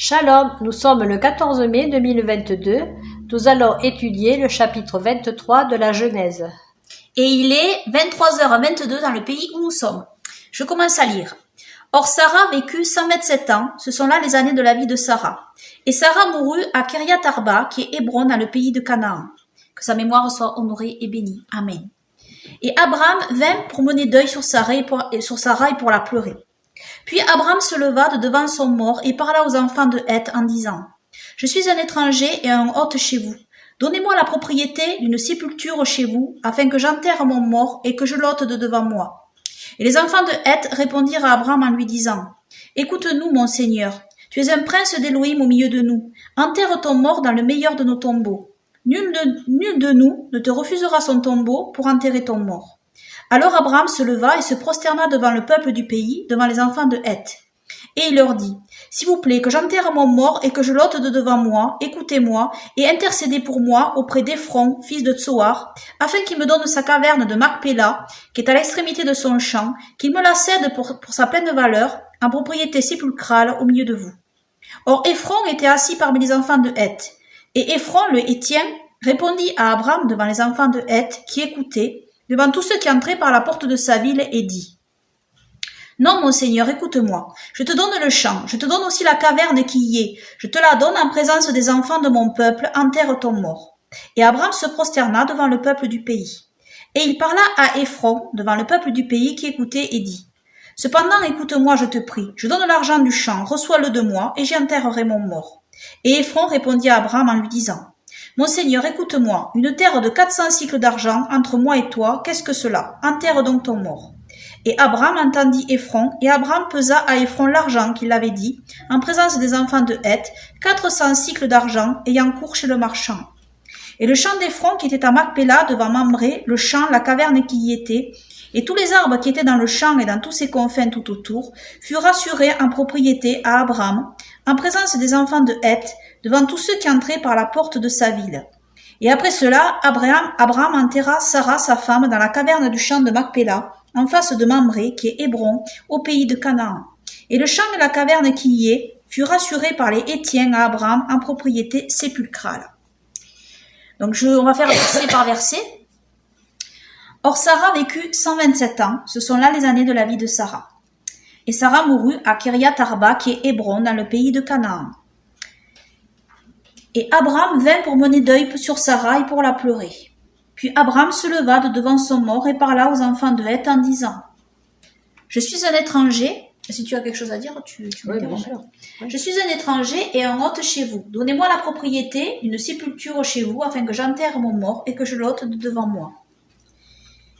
Shalom, nous sommes le 14 mai 2022. Nous allons étudier le chapitre 23 de la Genèse. Et il est 23h22 dans le pays où nous sommes. Je commence à lire. Or Sarah vécut 127 ans, ce sont là les années de la vie de Sarah. Et Sarah mourut à Kiriath Arba, qui est Hébron dans le pays de Canaan. Que sa mémoire soit honorée et bénie. Amen. Et Abraham vint pour mener deuil sur Sarah et pour la pleurer. Puis Abraham se leva de devant son mort et parla aux enfants de Heth en disant : Je suis un étranger et un hôte chez vous. Donnez-moi la propriété d'une sépulture chez vous, afin que j'enterre mon mort et que je l'ôte de devant moi. Et les enfants de Heth répondirent à Abraham en lui disant : Écoute-nous, mon Seigneur, tu es un prince d'Élohim au milieu de nous. Enterre ton mort dans le meilleur de nos tombeaux. Nul de nous ne te refusera son tombeau pour enterrer ton mort. Alors Abraham se leva et se prosterna devant le peuple du pays, devant les enfants de Heth. Et il leur dit : S'il vous plaît, que j'enterre mon mort et que je l'ôte de devant moi, écoutez-moi, et intercédez pour moi auprès d'Éphron, fils de Tsoar, afin qu'il me donne sa caverne de Macpéla, qui est à l'extrémité de son champ, qu'il me la cède pour sa pleine valeur, en propriété sépulcrale au milieu de vous. Or Éphron était assis parmi les enfants de Heth. Et Éphron, le Héthien, répondit à Abraham devant les enfants de Heth, qui écoutaient, devant tous ceux qui entraient par la porte de sa ville, et dit : Non, mon Seigneur, écoute-moi. Je te donne le champ, je te donne aussi la caverne qui y est. Je te la donne en présence des enfants de mon peuple, enterre ton mort. Et Abraham se prosterna devant le peuple du pays. Et il parla à Éphron, devant le peuple du pays qui écoutait, et dit : Cependant, écoute-moi, je te prie. Je donne l'argent du champ, reçois-le de moi, et j'y enterrerai mon mort. Et Éphron répondit à Abraham en lui disant : Mon Seigneur, écoute-moi, une terre de 400 cycles d'argent entre moi et toi, qu'est-ce que cela ? Enterre donc ton mort. Et Abraham entendit Éphron, et Abraham pesa à Éphron l'argent qu'il avait dit, en présence des enfants de Heth, 400 cycles d'argent, ayant cours chez le marchand. Et le champ d'Éphron qui était à Macpéla, devant Mamré, le champ, la caverne qui y était, et tous les arbres qui étaient dans le champ et dans tous ses confins tout autour, furent rassurés en propriété à Abraham, en présence des enfants de Heth, devant tous ceux qui entraient par la porte de sa ville. Et après cela, Abraham enterra Sarah, sa femme, dans la caverne du champ de Macpéla, en face de Mamré, qui est Hébron, au pays de Canaan. Et le champ et la caverne qui y est furent rassurés par les Héthiens à Abraham en propriété sépulcrale. Donc on va faire verset par verset. Or Sarah vécut 127 ans, ce sont là les années de la vie de Sarah. Et Sarah mourut à Kiriath Arba, qui est Hébron, dans le pays de Canaan. Et Abraham vint pour mener deuil sur Sarah et pour la pleurer. Puis Abraham se leva de devant son mort et parla aux enfants de Heth en disant : Je suis un étranger. Si tu as quelque chose à dire, tu m'interromps. Oui. Je suis un étranger et un hôte chez vous. Donnez-moi la propriété d'une sépulture chez vous, afin que j'enterre mon mort et que je l'ôte de devant moi.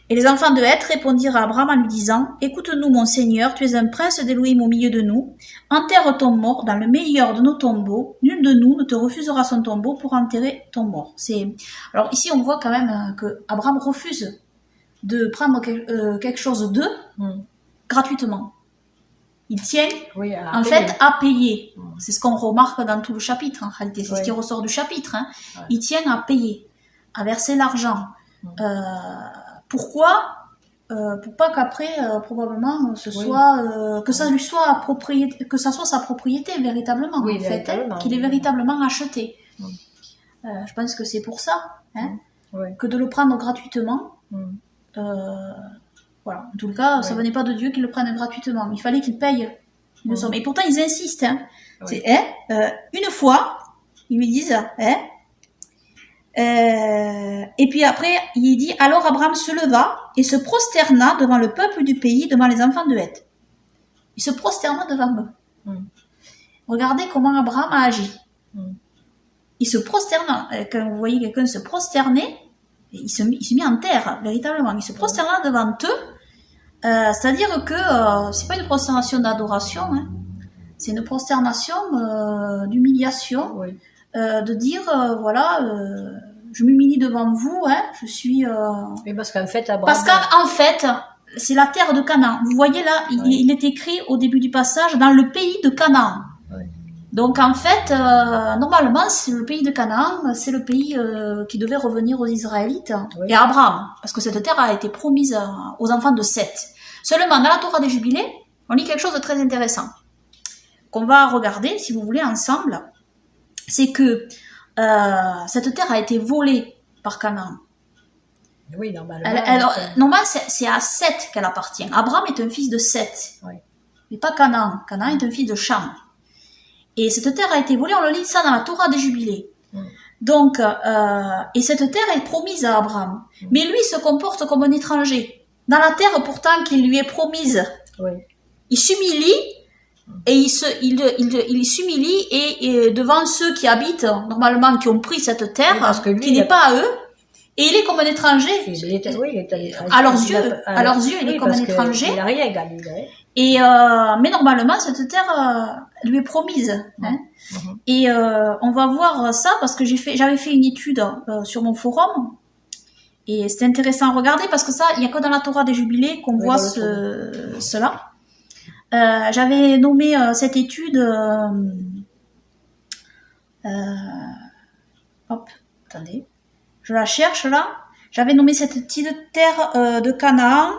Et les enfants de Heth répondirent à Abraham en lui disant : Écoute-nous, mon Seigneur, tu es un prince d'Élohim au milieu de nous. Enterre ton mort dans le meilleur de nos tombeaux. Nul de nous ne te refusera son tombeau pour enterrer ton mort. Alors ici, on voit quand même que Abraham refuse de prendre quelque chose d'eux gratuitement. Il tient, en fait, à payer. C'est ce qu'on remarque dans tout le chapitre, en réalité. C'est ce qui ressort du chapitre. Hein. Il tient à payer, à verser l'argent. Pourquoi pour pas qu'après probablement que ça lui soit que ça soit sa propriété véritablement, en fait, qu'il est véritablement acheté. Je pense que c'est pour ça, que de le prendre gratuitement. Voilà. En tout cas, ça venait pas de Dieu qu'il le prenne gratuitement. Il fallait qu'il paye une somme. Et pourtant, ils insistent. C'est une fois, ils lui disent et puis après, il dit : Alors Abraham se leva et se prosterna devant le peuple du pays, devant les enfants de Heth. Il se prosterna devant eux. Regardez comment Abraham a agi. Il se prosterna. Quand vous voyez quelqu'un se prosterner, il se mit en terre, véritablement. Il se prosterna devant eux. C'est-à-dire que c'est pas une prosternation d'adoration. C'est une prosternation d'humiliation. De dire je m'humilie devant vous, je suis parce qu'en fait c'est la terre de Canaan. Vous voyez là, il est écrit au début du passage dans le pays de Canaan. Donc en fait normalement c'est le pays de Canaan, c'est le pays qui devait revenir aux Israélites et à Abraham, parce que cette terre a été promise aux enfants de Seth. Seulement dans la Torah des Jubilés, on lit quelque chose de très intéressant. qu'on va regarder, si vous voulez, ensemble, c'est que cette terre a été volée par Canaan. Oui, normalement. Normalement, c'est à Seth qu'elle appartient. Abraham est un fils de Seth, Oui. mais pas Canaan. Canaan est un fils de Cham. Et cette terre a été volée, on le lit ça dans la Torah des Jubilés. Donc, et cette terre est promise à Abraham. Mais lui se comporte comme un étranger. Dans la terre pourtant qu'il lui est promise. Oui. Il s'humilie et il s'humilie et devant ceux qui habitent normalement, qui ont pris cette terre, Oui, parce que lui, qui n'est pas à eux, et il est comme un étranger. Il est un étranger. À leurs yeux, il est comme un étranger. Il n'a rien gagné. Et mais normalement, cette terre lui est promise. Hein. Et on va voir ça parce que j'avais fait une étude sur mon forum. Et c'est intéressant à regarder parce que ça, il n'y a que dans la Torah des Jubilés qu'on voit cela. J'avais nommé cette étude... hop, attendez. Je la cherche là. J'avais nommé cette petite terre de Canaan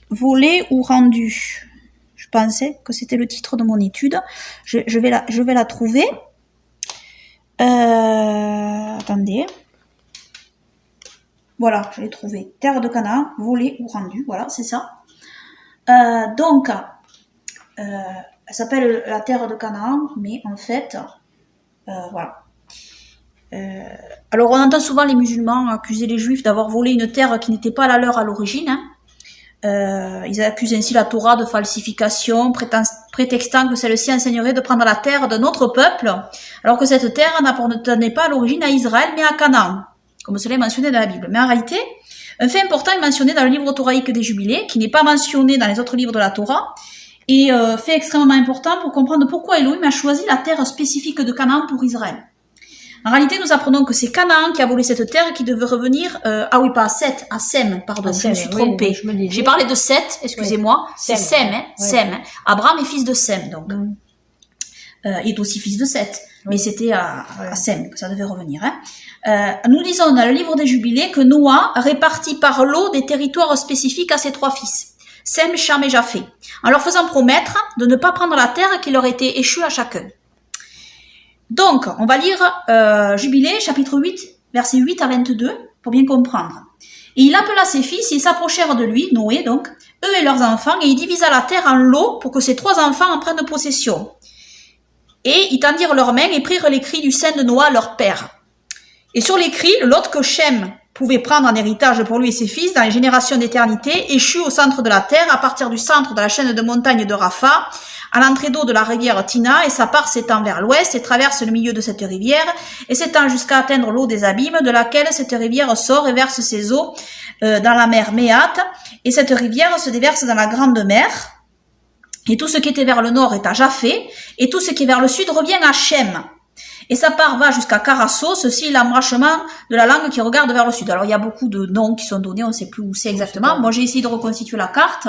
volée ou rendue. Je pensais que c'était le titre de mon étude. Je vais la trouver. Attendez. Voilà, je l'ai trouvé. Terre de Canaan, volée ou rendue. Voilà, c'est ça. Donc, elle s'appelle la terre de Canaan, mais en fait, voilà. Alors, on entend souvent les musulmans accuser les juifs d'avoir volé une terre qui n'était pas la leur à l'origine. Hein. Ils accusent ainsi la Torah de falsification, prétextant que celle-ci enseignerait de prendre la terre d'un autre peuple, alors que cette terre n'appartenait pas à l'origine à Israël, mais à Canaan, comme cela est mentionné dans la Bible. Mais en réalité, un fait important est mentionné dans le livre toraïque des Jubilés, qui n'est pas mentionné dans les autres livres de la Torah, et fait extrêmement important pour comprendre pourquoi Elohim a choisi la terre spécifique de Canaan pour Israël. En réalité, nous apprenons que c'est Canaan qui a volé cette terre et qui devait revenir... ah oui, pas à Seth, à Sem, pardon, je me suis trompée. J'ai parlé de Seth, excusez-moi, c'est Sem, hein, Sem. Hein. Abraham est fils de Sem, donc. Il est aussi fils de Seth, mais c'était à Sem que ça devait revenir. Hein. Nous disons dans le livre des Jubilés que Noah répartit par lot des territoires spécifiques à ses 3 fils, Sem, Cham et Japheth, en leur faisant promettre de ne pas prendre la terre qui leur était échue à chacun. Donc, on va lire Jubilés, chapitre 8, versets 8 à 22, pour bien comprendre. Et il appela ses fils, et ils s'approchèrent de lui, Noé donc, eux et leurs enfants, et il divisa la terre en lots pour que ses 3 enfants en prennent possession. Et ils tendirent leurs mains et prirent les cris du sein de Noah, leur père. Et sur les cris, le lot que Shem pouvait prendre en héritage pour lui et ses fils dans les générations d'éternité, échut au centre de la terre, à partir du centre de la chaîne de montagnes de Rapha, à l'entrée d'eau de la rivière Tina, et sa part s'étend vers l'ouest et traverse le milieu de cette rivière, et s'étend jusqu'à atteindre l'eau des abîmes, de laquelle cette rivière sort et verse ses eaux dans la mer Méate, et cette rivière se déverse dans la grande mer, et tout ce qui était vers le nord est à Japheth, et tout ce qui est vers le sud revient à Shem. Et sa part va jusqu'à Carasso, ceci est l'embranchement de la langue qui regarde vers le sud. Alors il y a beaucoup de noms qui sont donnés, on ne sait plus où c'est exactement. Moi j'ai essayé de reconstituer la carte,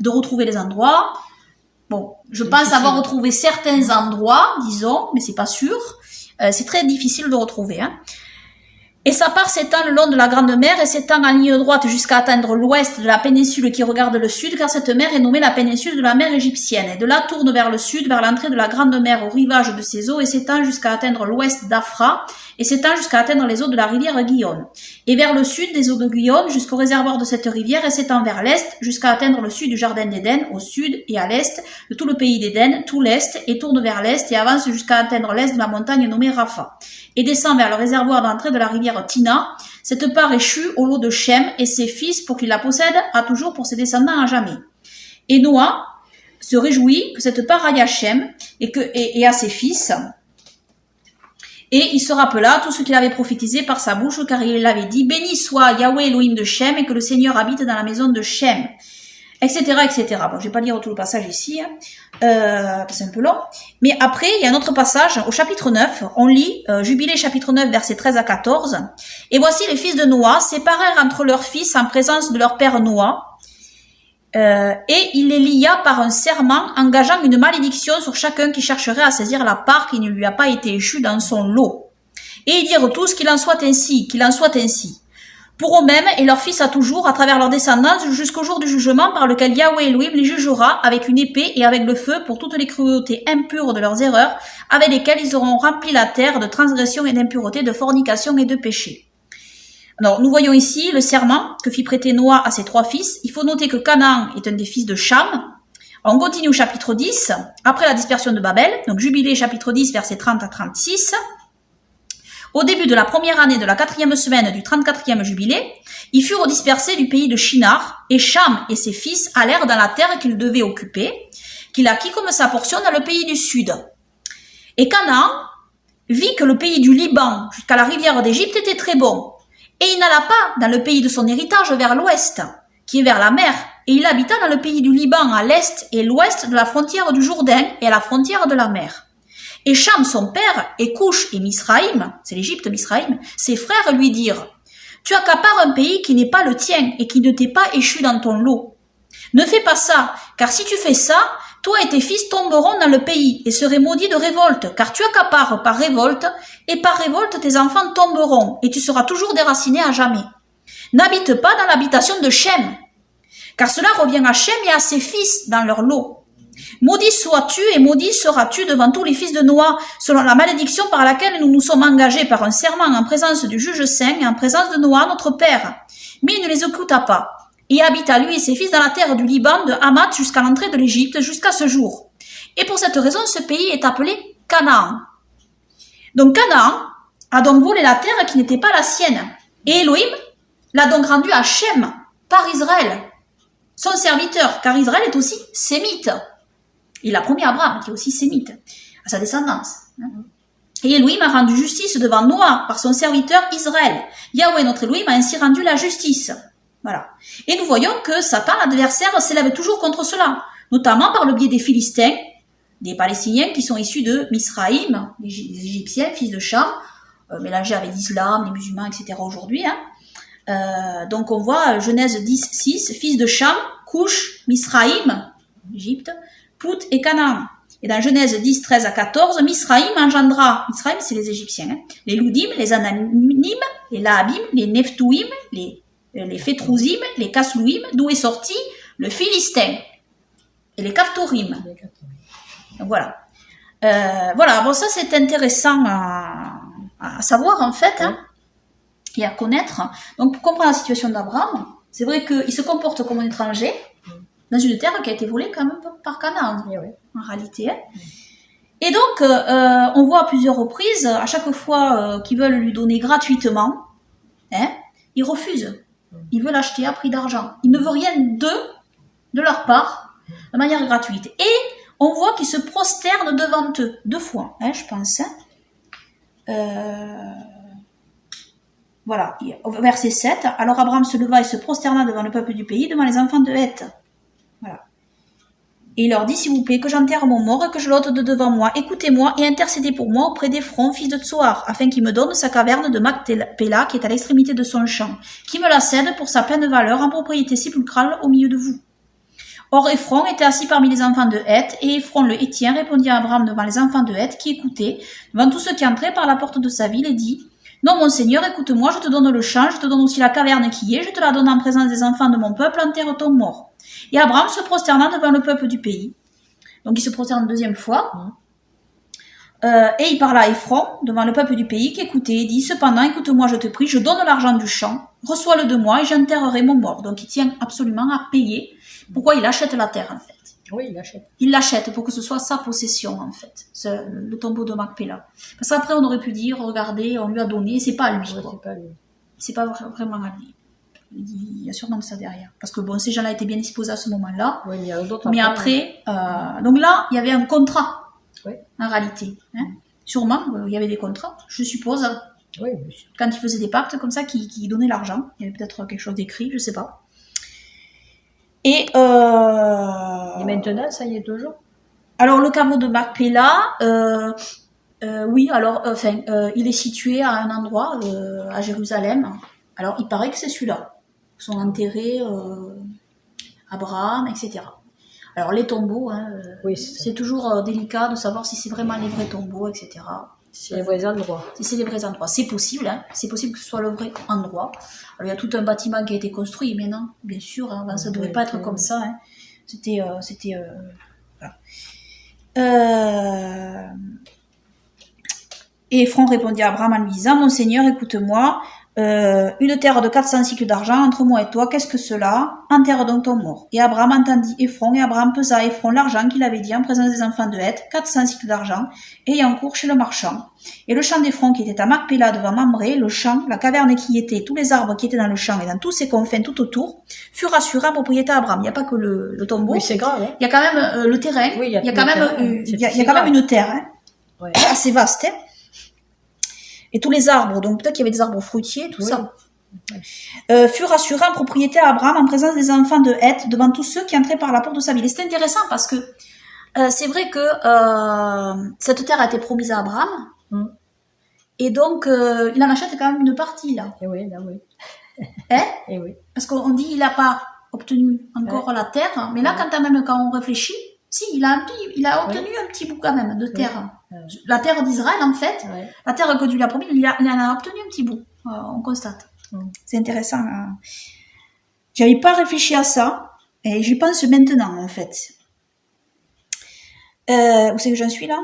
de retrouver les endroits. Bon, je pense avoir retrouvé certains endroits, disons, mais c'est pas sûr. C'est très difficile de retrouver. Hein. Et sa part s'étend le long de la Grande Mer et s'étend en ligne droite jusqu'à atteindre l'ouest de la péninsule qui regarde le sud, car cette mer est nommée la péninsule de la mer égyptienne. Et de là tourne vers le sud, vers l'entrée de la Grande Mer au rivage de ses eaux, et s'étend jusqu'à atteindre l'ouest d'Afra, et s'étend jusqu'à atteindre les eaux de la rivière Gihon. Et vers le sud des eaux de Gihon jusqu'au réservoir de cette rivière, et s'étend vers l'est jusqu'à atteindre le sud du jardin d'Éden, au sud et à l'est de tout le pays d'Éden, tout l'est, et tourne vers l'est et avance jusqu'à atteindre l'est de la montagne nommée Rapha. Et descend vers le réservoir d'entrée de la rivière Tina. Cette part échut au lot de Shem et ses fils pour qu'il la possède à toujours pour ses descendants à jamais. Et Noah se réjouit que cette part aille à Shem et à ses fils. Et il se rappela tout ce qu'il avait prophétisé par sa bouche, car il l'avait dit, béni soit Yahweh Elohim de Shem, et que le Seigneur habite dans la maison de Shem, etc., etc. Bon, je vais pas lire tout le passage ici, c'est un peu long. Mais après, il y a un autre passage, au chapitre 9, on lit Jubilés chapitre 9, versets 13 à 14. Et voici les fils de Noah séparèrent entre leurs fils en présence de leur père Noah, et il les lia par un serment, engageant une malédiction sur chacun qui chercherait à saisir la part qui ne lui a pas été échue dans son lot. Et ils dirent tous qu'il en soit ainsi, qu'il en soit ainsi. pour eux-mêmes et leurs fils à toujours, à travers leur descendance, jusqu'au jour du jugement par lequel Yahweh Elohim les jugera avec une épée et avec le feu pour toutes les cruautés impures de leurs erreurs, avec lesquelles ils auront rempli la terre de transgression et d'impureté, de fornication et de péché. Alors, nous voyons ici le serment que fit prêter Noah à ses 3 fils. Il faut noter que Canaan est un des fils de Cham. On continue au chapitre 10, après la dispersion de Babel, donc Jubilé chapitre 10, versets 30 à 36. Au début de la première année de la 4e semaine du 34e jubilé, ils furent dispersés du pays de Shinar, et Cham et ses fils allèrent dans la terre qu'ils devaient occuper, qu'il acquit comme sa portion dans le pays du sud. Et Canaan vit que le pays du Liban jusqu'à la rivière d'Égypte était très bon, et il n'alla pas dans le pays de son héritage vers l'ouest, qui est vers la mer, et il habita dans le pays du Liban à l'est et l'ouest de la frontière du Jourdain et à la frontière de la mer. Et Cham, son père, et Couch et Misraïm, c'est l'Égypte, Misraïm, ses frères lui dirent, « Tu accapares un pays qui n'est pas le tien et qui ne t'est pas échu dans ton lot. Ne fais pas ça, car si tu fais ça, toi et tes fils tomberont dans le pays et seraient maudits de révolte, car tu accapares par révolte, et par révolte tes enfants tomberont, et tu seras toujours déraciné à jamais. N'habite pas dans l'habitation de Shem, car cela revient à Shem et à ses fils dans leur lot. Maudit sois-tu et maudit seras-tu devant tous les fils de Noah, selon la malédiction par laquelle nous nous sommes engagés par un serment en présence du juge saint et en présence de Noah, notre père. Mais il ne les écouta pas. Et habita lui et ses fils dans la terre du Liban, de Hamath jusqu'à l'entrée de l'Égypte, jusqu'à ce jour. Et pour cette raison, ce pays est appelé Canaan. Donc Canaan a donc volé la terre qui n'était pas la sienne. Et Elohim l'a donc rendue à Shem, par Israël, son serviteur, car Israël est aussi sémite. Il a promis à Abraham, qui est aussi sémite, à sa descendance. Et Elohim a rendu justice devant Noah par son serviteur Israël. Yahweh, notre Elohim, a ainsi rendu la justice. Voilà. Et nous voyons que Satan, l'adversaire, s'élève toujours contre cela, notamment par le biais des Philistins, des Palestiniens qui sont issus de Misraïm, les Égyptiens, fils de Cham, mélangés avec l'islam, les musulmans, etc. aujourd'hui. Donc on voit Genèse 10, 6, fils de Cham, Couch, Misraïm, Égypte, Pout et Canaan. Et dans Genèse 10, 13 à 14, Misraïm engendra, Misraïm c'est les Égyptiens, les Loudim, les Ananim, les Lahabim, les Nephtouim, les Fétrouzim, les Kaslouim, d'où est sorti le Philistin, et les Kaftourim. Donc voilà. Voilà, bon ça c'est intéressant à savoir en fait, hein, et à connaître. Donc pour comprendre la situation d'Abraham, c'est vrai qu'il se comporte comme un étranger, dans une terre qui a été volée quand même par Canaan, en réalité. Hein. Et donc, on voit à plusieurs reprises, à chaque fois qu'ils veulent lui donner gratuitement, il refuse. Il veut l'acheter à prix d'argent. Il ne veut rien de leur part, de manière gratuite. Et on voit qu'ils se prosternent devant eux, 2 fois, je pense. Voilà, verset 7. Alors Abraham se leva et se prosterna devant le peuple du pays, devant les enfants de Heth. Voilà. Et il leur dit, s'il vous plaît, que j'enterre mon mort et que je l'ôte de devant moi. Écoutez-moi et intercédez pour moi auprès d'Ephron, fils de Tsoar, afin qu'il me donne sa caverne de Macpéla, qui est à l'extrémité de son champ, qui me la cède pour sa pleine valeur en propriété sépulcrale au milieu de vous. Or Ephron était assis parmi les enfants de Heth, et Ephron le Héthien répondit à Abraham devant les enfants de Heth, qui écoutaient, devant tous ceux qui entraient par la porte de sa ville, et dit, non, mon Seigneur, écoute-moi, je te donne le champ, je te donne aussi la caverne qui y est, je te la donne en présence des enfants de mon peuple, enterre ton mort. Et Abraham se prosterna devant le peuple du pays. Donc il se prosterne 2e fois. Et il parla à Ephron, devant le peuple du pays, qui écoutait, et dit, cependant, écoute-moi, je te prie, je donne l'argent du champ, reçois-le de moi, et j'enterrerai mon mort. Donc il tient absolument à payer. Pourquoi il achète la terre, en fait? Oui, il l'achète. Il l'achète pour que ce soit sa possession, en fait, le tombeau de Macpéla. Parce qu'après, on aurait pu dire, regardez, on lui a donné, c'est pas à lui. Ouais, c'est pas à lui. C'est pas vraiment à lui. Il y a sûrement de ça derrière. Parce que bon, ces gens-là étaient bien disposés à ce moment-là. Oui, il y a d'autres. Mais après, donc là, il y avait un contrat, en réalité. Hein. Sûrement, il y avait des contrats, je suppose. Oui, bien sûr. Quand ils faisaient des pactes comme ça, qui donnaient l'argent. Il y avait peut-être quelque chose d'écrit, je sais pas. Et maintenant, ça y est toujours. Alors, le caveau de Macpéla, oui, alors, il est situé à un endroit, à Jérusalem. Alors, il paraît que c'est celui-là. Ils sont enterrés Abraham, etc. Alors, les tombeaux, oui, c'est toujours délicat de savoir si c'est vraiment les vrais tombeaux, etc. C'est les vrais endroits. Si c'est les vrais endroits. C'est possible, hein. C'est possible que ce soit le vrai endroit. Alors, il y a tout un bâtiment qui a été construit maintenant, bien sûr. Hein. Avant, ça ne devait pas être comme ça. Hein. C'était... voilà. Et Ephron répondit à Abraham en lui disant, mon Seigneur, écoute-moi, une terre de 400 cycles d'argent entre moi et toi, qu'est-ce que cela? Enterre donc ton mort. Et Abraham entendit Ephron, et Abraham pesa à Ephron l'argent qu'il avait dit en présence des enfants de Heth, 400 cycles d'argent, ayant cours chez le marchand. Et le champ d'Ephron qui était à Macpéla devant Mamré, le champ, la caverne qui y était, tous les arbres qui étaient dans le champ et dans tous ses confins tout autour, furent assurés en propriété à Abraham. Il n'y a pas que le tombeau. Oui, c'est grave. Hein. Il y a quand même le terrain. Oui, il y a quand même une terre, hein, ouais. assez vaste. Hein. Et tous les arbres, donc peut-être qu'il y avait des arbres fruitiers, tout ça, furent assurés en propriété à Abraham en présence des enfants de Heth devant tous ceux qui entraient par la porte de sa ville. Et c'est intéressant parce que c'est vrai que cette terre a été promise à Abraham, et donc il en achète quand même une partie là. Et oui, là oui. Hein? Et oui. Parce qu'on dit il n'a pas obtenu encore la terre, mais là quand on réfléchit, si il a obtenu un petit bout quand même de terre. La terre d'Israël, en fait, la terre que Dieu lui a promis, il en a obtenu un petit bout, on constate. C'est intéressant. Hein. J'avais pas réfléchi à ça, et j'y pense maintenant, en fait. Où c'est que j'en suis, là?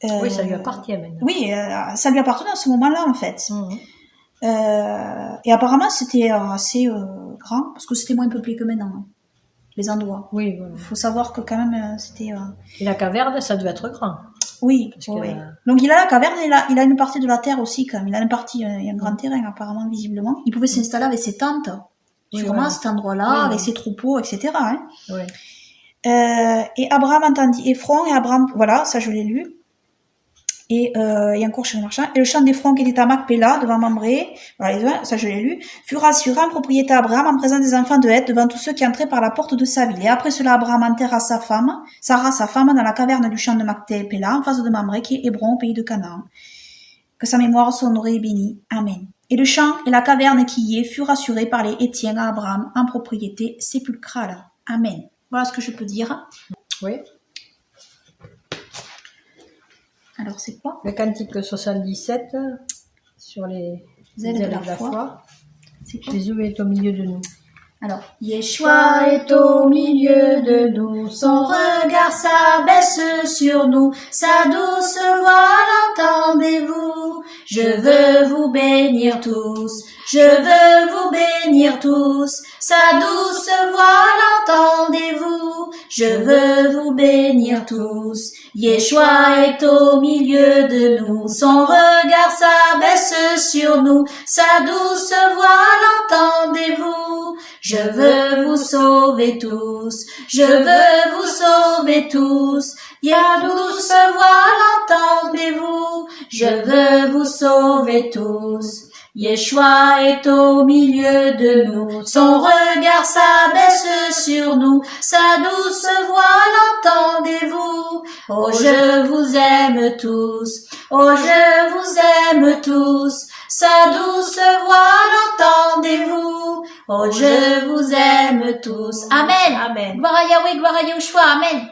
Oui, ça lui appartient maintenant. Oui, ça lui appartenait à ce moment-là, en fait. Et apparemment, c'était assez grand, parce que c'était moins peuplé que maintenant. Hein. Les endroits. Oui, voilà. Faut savoir que quand même, c'était... Et la caverne, ça devait être grand. Oui, parce que, donc il a la caverne, il a une partie de la terre aussi quand même. Il a une partie, il y a un grand terrain apparemment visiblement. Il pouvait s'installer avec ses tentes, sûrement à cet endroit-là, avec ses troupeaux, etc. Hein. Oui. Et Abraham entendit Ephron et Abraham, voilà, ça je l'ai lu. Et un cours chez le marchand. Et le champ d'Ephron qui était à Macpéla, devant Mamré, voilà, ça je l'ai lu, fut rassuré en propriété à Abraham en présence des enfants de Heth devant tous ceux qui entraient par la porte de sa ville. Et après cela, Abraham enterra Sarah sa femme, dans la caverne du champ de Macpéla, en face de Mamré, qui est Hébron, au pays de Canaan. Que sa mémoire soit honorée et bénie. Amen. Et le champ et la caverne qui y est furent rassurés par les Hétiens à Abraham en propriété sépulcrale. Amen. Voilà ce que je peux dire. Oui. Alors, c'est quoi? Le cantique 77 sur les ailes de la foi. C'est quoi? Jésus est au milieu de nous. Alors, Yeshua est au milieu de nous, son regard s'abaisse sur nous, sa douce voix l'entendez-vous? Je veux vous bénir tous, je veux vous bénir tous, sa douce voix l'entendez-vous? Je veux vous bénir tous. Yeshua est au milieu de nous, son regard s'abaisse sur nous, sa douce voix l'entendez-vous? Je veux vous sauver tous, je veux vous sauver tous, sa douce voix l'entendez-vous? Je veux vous sauver tous. Yeshua est au milieu de nous, son regard s'abaisse sur nous, sa douce voix l'entendez-vous? Oh, je vous aime tous, oh, je vous aime tous, sa douce voix l'entendez-vous? Oh, je vous aime tous. Amen. Amen. Gloire à Yahweh, gloire à Yeshua. Amen.